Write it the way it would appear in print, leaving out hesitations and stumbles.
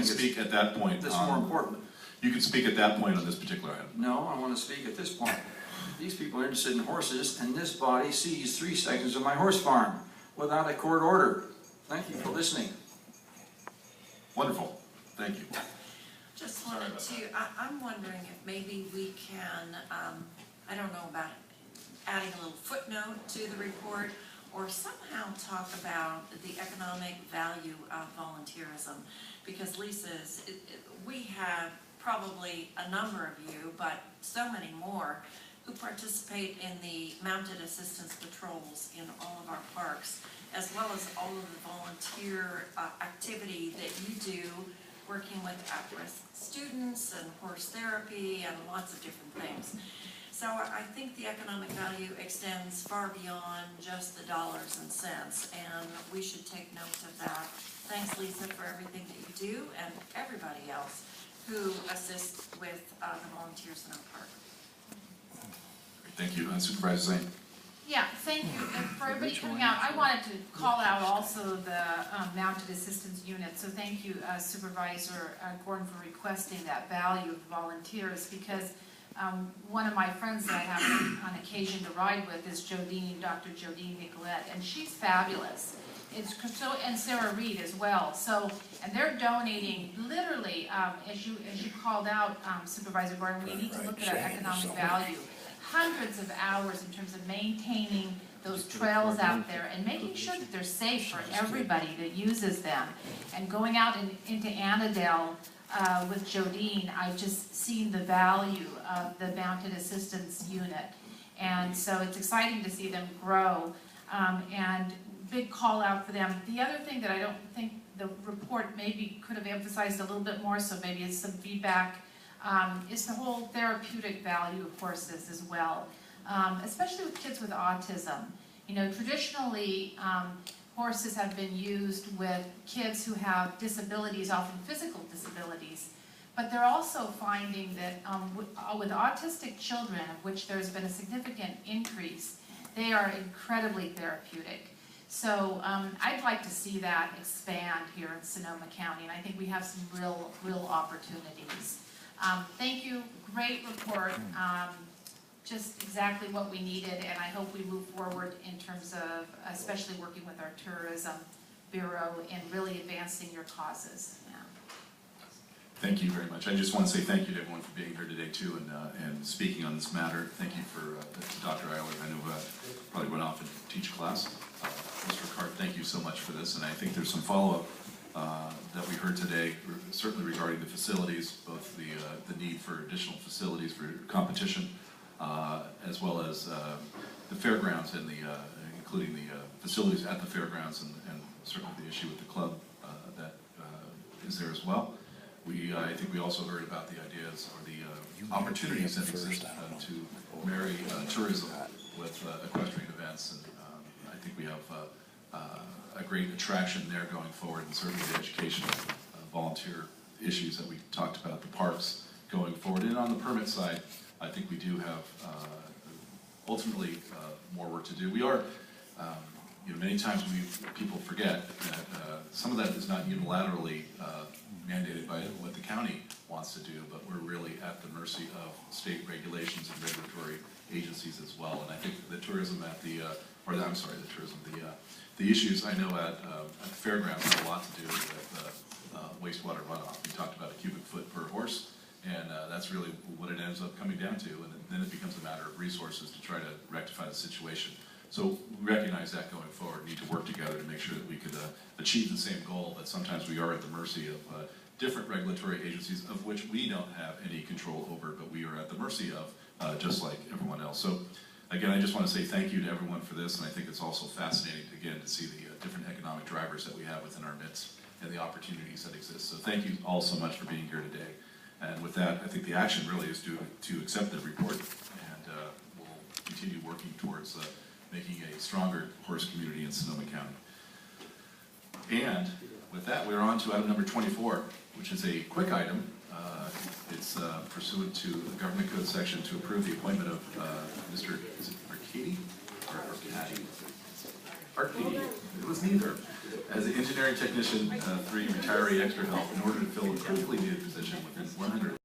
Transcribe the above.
can speak at that point. This is more important. You can speak at that point on this particular item. No, I want to speak at this point. These people are interested in horses, and this body sees 3 seconds of my horse farm without a court order. Thank you for listening. Wonderful. Thank you. Just wanted to, I'm wondering if maybe we can, I don't know about adding a little footnote to the report, or somehow talk about the economic value of volunteerism. Because Lisa's, we have probably a number of you, but so many more, who participate in the mounted assistance patrols in all of our parks, as well as all of the volunteer activity that you do, working with at-risk students and horse therapy and lots of different things. So I think the economic value extends far beyond just the dollars and cents, and we should take note of that. Thanks, Lisa, for everything that you do, and everybody else who assists with the volunteers in our park. Thank you. Supervisor Zane. Yeah, thank you. And for everybody coming out, I wanted to call out also the Mounted Assistance Unit. So thank you, Supervisor Gordon, for requesting that value of volunteers, because one of my friends that I have on occasion to ride with is Jodine, Dr. Jodine Nicolette, and she's fabulous. It's so, and Sarah Reed as well. So, and they're donating literally, as you called out, Supervisor Gordon, we need to look at our economic value. Hundreds of hours in terms of maintaining those trails out there and making sure that they're safe for everybody that uses them. And going out into Annandale with Jodine, I've just seen the value of the Mounted Assistance Unit. And so it's exciting to see them grow, and big call out for them. The other thing that I don't think the report maybe could have emphasized a little bit more, so maybe it's some feedback, is the whole therapeutic value of horses as well, especially with kids with autism. You know, traditionally, horses have been used with kids who have disabilities, often physical disabilities, but they're also finding that with autistic children, of which there's been a significant increase, they are incredibly therapeutic. So I'd like to see that expand here in Sonoma County, and I think we have some real opportunities. Thank you, great report, just exactly what we needed, and I hope we move forward in terms of especially working with our Tourism Bureau and really advancing your causes. Yeah. Thank you very much. I just want to say thank you to everyone for being here today too, and speaking on this matter. Thank you for Dr. Eiler. I know probably went off and teach a class. Mr. Cart, thank you so much for this, and I think there's some follow-up that we heard today, certainly regarding the facilities, both the need for additional facilities for competition, as well as the fairgrounds and including the facilities at the fairgrounds, and certainly the issue with the club that is there as well. I think we also heard about the ideas or the opportunities that exist to marry tourism with equestrian events, and I think we have a great attraction there going forward, and certainly the education volunteer issues that we talked about, the parks going forward. And on the permit side, I think we do have ultimately more work to do. We are, many times people forget that some of that is not unilaterally mandated by what the county wants to do, but we're really at the mercy of state regulations and regulatory agencies as well. And I think the tourism at the issues I know at the fairgrounds have a lot to do with wastewater runoff. We talked about a cubic foot per horse, and that's really what it ends up coming down to, and then it becomes a matter of resources to try to rectify the situation. So we recognize that going forward, we need to work together to make sure that we could achieve the same goal, but sometimes we are at the mercy of different regulatory agencies of which we don't have any control over, but we are at the mercy of, just like everyone else. So again, I just want to say thank you to everyone for this, and I think it's also fascinating, again, to see the different economic drivers that we have within our midst and the opportunities that exist. So thank you all so much for being here today. And with that, I think the action really is to accept the report, and we'll continue working towards making a stronger horse community in Sonoma County. And with that, we're on to item number 24, which is a quick item. It's pursuant to the Government Code section to approve the appointment of Mr. Arcady? Part B, it was neither. As the engineering technician 3 retiree extra help in order to fill a critically needed position with